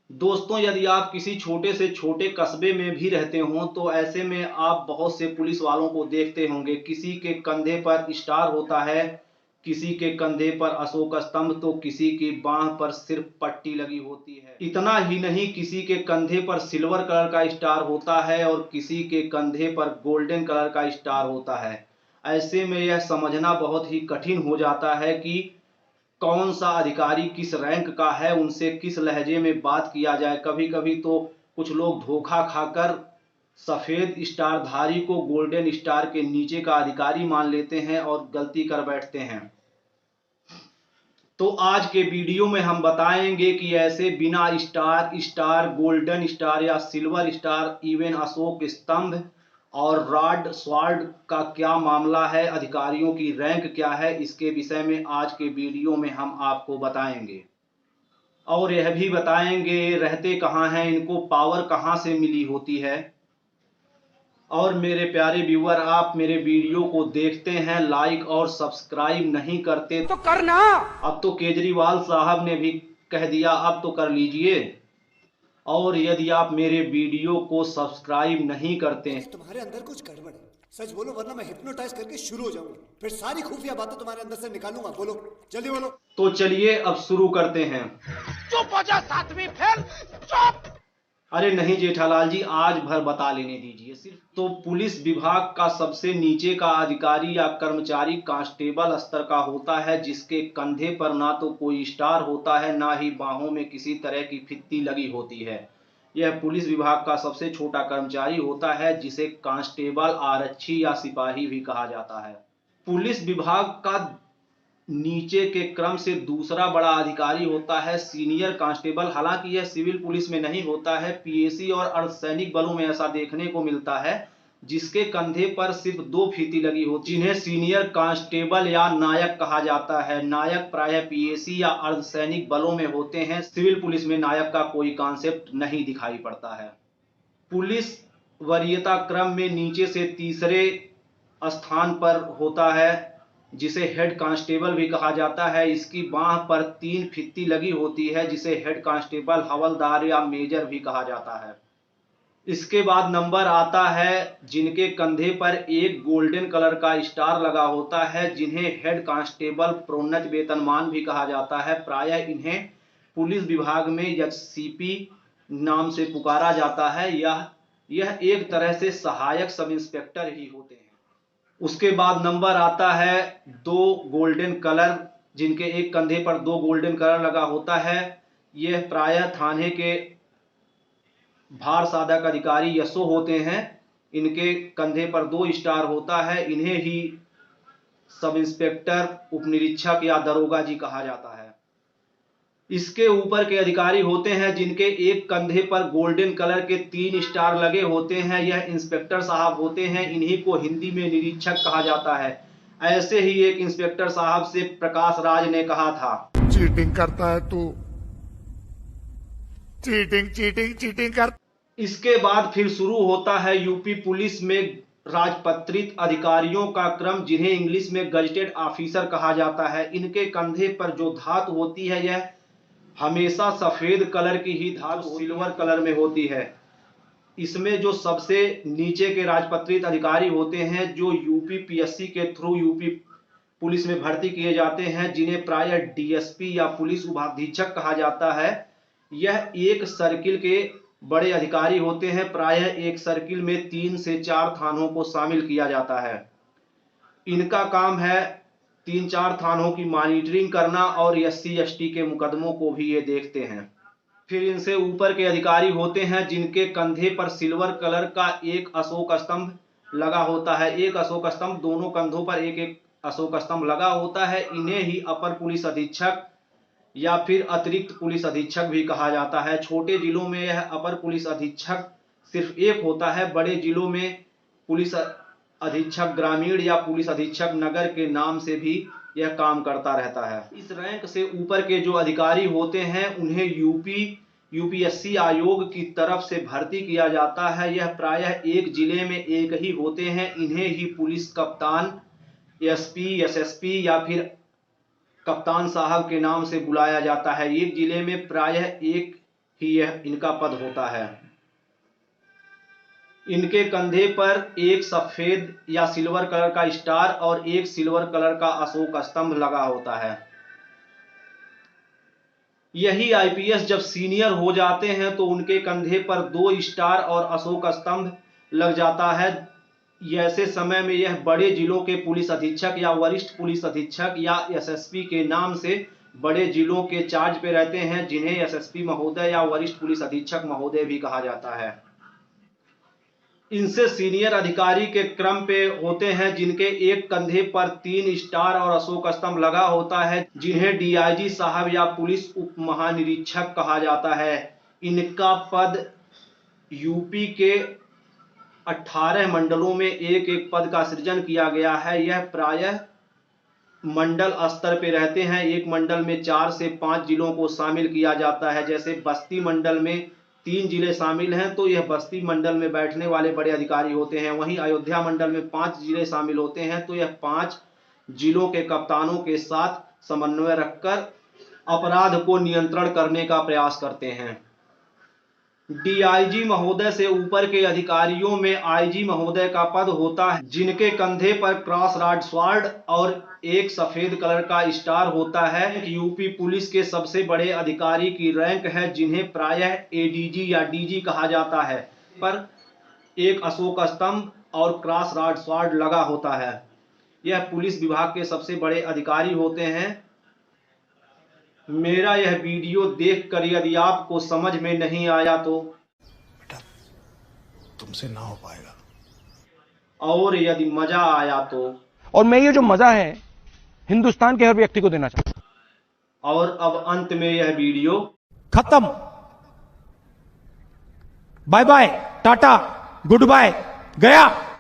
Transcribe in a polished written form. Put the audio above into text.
दोस्तों, यदि आप किसी छोटे से छोटे कस्बे में भी रहते हों तो ऐसे में आप बहुत से पुलिस वालों को देखते होंगे। किसी के कंधे पर स्टार होता है, किसी के कंधे पर अशोक स्तंभ तो किसी की बांह पर सिर्फ पट्टी लगी होती है। इतना ही नहीं, किसी के कंधे पर सिल्वर कलर का स्टार होता है और किसी के कंधे पर गोल्डन कलर का स्टार होता है। ऐसे में यह समझना बहुत ही कठिन हो जाता है कि कौन सा अधिकारी किस रैंक का है, उनसे किस लहजे में बात किया जाए। कभी कभी तो कुछ लोग धोखा खाकर सफेद स्टारधारी को गोल्डन स्टार के नीचे का अधिकारी मान लेते हैं और गलती कर बैठते हैं। तो आज के वीडियो में हम बताएंगे कि ऐसे बिना स्टार, गोल्डन स्टार या सिल्वर स्टार, इवन अशोक स्तंभ और रॉड स्वॉर्ड का क्या मामला है, अधिकारियों की रैंक क्या है, इसके विषय में आज के वीडियो में हम आपको बताएंगे। और यह भी बताएंगे रहते कहाँ हैं, इनको पावर कहाँ से मिली होती है। और मेरे प्यारे व्यूअर, आप मेरे वीडियो को देखते हैं, लाइक और सब्सक्राइब नहीं करते तो करना। अब तो केजरीवाल साहब ने भी कह दिया, अब तो कर लीजिए। और यदि आप मेरे वीडियो को सब्सक्राइब नहीं करते हैं, तुम्हारे अंदर कुछ गड़बड़ है, सच बोलो वरना मैं हिप्नोटाइज करके शुरू हो जाऊंगा, फिर सारी खुफिया बातें तुम्हारे अंदर से निकालूंगा। बोलो, जल्दी बोलो। तो चलिए अब शुरू करते हैं। चुप हो जा सातवीं फेल, चुप। अरे नहीं जेठालाल जी, आज भर बता लेने दीजिए सिर्फ। तो पुलिस विभाग का सबसे नीचे का अधिकारी या कर्मचारी कांस्टेबल स्तर का होता है, जिसके कंधे पर ना तो कोई स्टार होता है, ना ही बाहों में किसी तरह की फित्ती लगी होती है। यह पुलिस विभाग का सबसे छोटा कर्मचारी होता है, जिसे कांस्टेबल, आरक्षी या सिपाही भी कहा जाता है। पुलिस विभाग का नीचे के क्रम से दूसरा बड़ा अधिकारी होता है सीनियर कांस्टेबल। हालांकि यह सिविल पुलिस में नहीं होता है, पीएसी और अर्धसैनिक बलों में ऐसा देखने को मिलता है, जिसके कंधे पर सिर्फ 2 फीती लगी होती है, जिन्हें सीनियर कांस्टेबल या नायक कहा जाता है। नायक प्रायः पीएसी या अर्धसैनिक बलों में होते हैं। सिविल पुलिस में नायक का कोई कॉन्सेप्ट नहीं दिखाई पड़ता है। पुलिस वरीयता क्रम में नीचे से तीसरे स्थान पर होता है, जिसे हेड कांस्टेबल भी कहा जाता है। इसकी बांह पर 3 फित्ती लगी होती है, जिसे हेड कांस्टेबल, हवलदार या मेजर भी कहा जाता है। इसके बाद नंबर आता है जिनके कंधे पर एक गोल्डन कलर का स्टार लगा होता है, जिन्हें हेड कांस्टेबल प्रोन्नत वेतनमान भी कहा जाता है। प्रायः इन्हें पुलिस विभाग में एचसीपी नाम से पुकारा जाता है। यह एक तरह से सहायक सब इंस्पेक्टर ही होते हैं। उसके बाद नंबर आता है 2 गोल्डन कलर, जिनके एक कंधे पर 2 गोल्डन कलर लगा होता है। यह प्रायः थाने के भार साधक अधिकारी यशो होते हैं। इनके कंधे पर 2 स्टार होता है। इन्हें ही सब इंस्पेक्टर, उपनिरीक्षक या दरोगा जी कहा जाता है। इसके ऊपर के अधिकारी होते हैं जिनके एक कंधे पर गोल्डन कलर के 3 स्टार लगे होते हैं। यह इंस्पेक्टर साहब होते हैं। इन्हीं को हिंदी में निरीक्षक कहा जाता है। ऐसे ही एक इंस्पेक्टर साहब से प्रकाश राज ने कहा था, चीटिंग करता है तू, चीटिंग चीटिंग चीटिंग कर। इसके बाद फिर शुरू होता है यूपी पुलिस में राजपत्रित अधिकारियों का क्रम, जिन्हें इंग्लिश में गजेटेड ऑफिसर कहा जाता है। इनके कंधे पर जो धातु होती है, यह हमेशा सफेद कलर की ही धातु सिल्वर कलर में होती है। इसमें जो सबसे नीचे के राजपत्रित अधिकारी होते हैं, जो यूपी पीएससी के थ्रू यूपी पुलिस में भर्ती किए जाते हैं, जिन्हें प्रायः डीएसपी या पुलिस उपाधीक्षक कहा जाता है। यह एक सर्किल के बड़े अधिकारी होते हैं। प्रायः एक सर्किल में 3 से 4 थानों को शामिल किया जाता है। इनका काम है 3-4 थानों की मॉनिटरिंग करना और एससी एसटी के मुकदमों को भी ये देखते हैं। फिर इनसे ऊपर के अधिकारी होते हैं जिनके कंधे पर सिल्वर कलर का एक अशोक स्तंभ लगा होता है। एक अशोक स्तंभ, दोनों कंधों पर एक एक अशोक स्तंभ लगा होता है। इन्हें ही अपर पुलिस अधीक्षक या फिर अतिरिक्त पुलिस अधीक्षक भी कहा जाता है। छोटे जिलों में यह अपर पुलिस अधीक्षक सिर्फ एक होता है। बड़े जिलों में पुलिस अधीक्षक ग्रामीण या पुलिस अधीक्षक नगर के नाम से भी यह काम करता रहता है। इस रैंक से ऊपर के जो अधिकारी होते हैं, उन्हें यूपीएससी आयोग की तरफ से भर्ती किया जाता है। यह प्रायः एक जिले में एक ही होते हैं। इन्हें ही पुलिस कप्तान, एसपी, एसएसपी या फिर कप्तान साहब के नाम से बुलाया जाता है। एक जिले में प्रायः एक ही यह इनका पद होता है। इनके कंधे पर एक सफेद या सिल्वर कलर का स्टार और एक सिल्वर कलर का अशोक स्तंभ लगा होता है। यही आईपीएस जब सीनियर हो जाते हैं तो उनके कंधे पर 2 स्टार और अशोक स्तंभ लग जाता है। ऐसे समय में यह बड़े जिलों के पुलिस अधीक्षक या वरिष्ठ पुलिस अधीक्षक या एसएसपी के नाम से बड़े जिलों के चार्ज पे रहते हैं, जिन्हें एसएसपी महोदय या वरिष्ठ पुलिस अधीक्षक महोदय भी कहा जाता है। इनसे सीनियर अधिकारी के क्रम पे होते हैं जिनके एक कंधे पर 3 स्टार और अशोक स्तंभ लगा होता है, जिन्हें डीआईजी साहब या पुलिस उप महानिरीक्षक कहा जाता है। इनका पद यूपी के 18 मंडलों में एक एक पद का सृजन किया गया है। यह प्रायः मंडल स्तर पे रहते हैं। एक मंडल में 4 से 5 जिलों को शामिल किया जाता है। जैसे बस्ती मंडल में 3 जिले शामिल हैं तो यह बस्ती मंडल में बैठने वाले बड़े अधिकारी होते हैं। वहीं अयोध्या मंडल में 5 जिले शामिल होते हैं तो यह 5 जिलों के कप्तानों के साथ समन्वय रखकर अपराध को नियंत्रण करने का प्रयास करते हैं। डीआईजी महोदय से ऊपर के अधिकारियों में आईजी महोदय का पद होता है, जिनके कंधे पर क्रॉस राड स्वॉर्ड और एक सफेद कलर का स्टार होता है। यूपी पुलिस के सबसे बड़े अधिकारी की रैंक है, जिन्हें प्रायः एडीजी या डीजी कहा जाता है, पर एक अशोक स्तंभ और क्रॉस राड स्वॉर्ड लगा होता है। यह पुलिस विभाग के सबसे बड़े अधिकारी होते हैं। मेरा यह वीडियो देखकर यदि आपको समझ में नहीं आया तो बेटा तुमसे ना हो पाएगा, और यदि मजा आया तो, और मैं ये जो मजा है हिंदुस्तान के हर व्यक्ति को देना चाहता हूं। और अब अंत में यह वीडियो खत्म। Bye bye, tata, good bye, गया।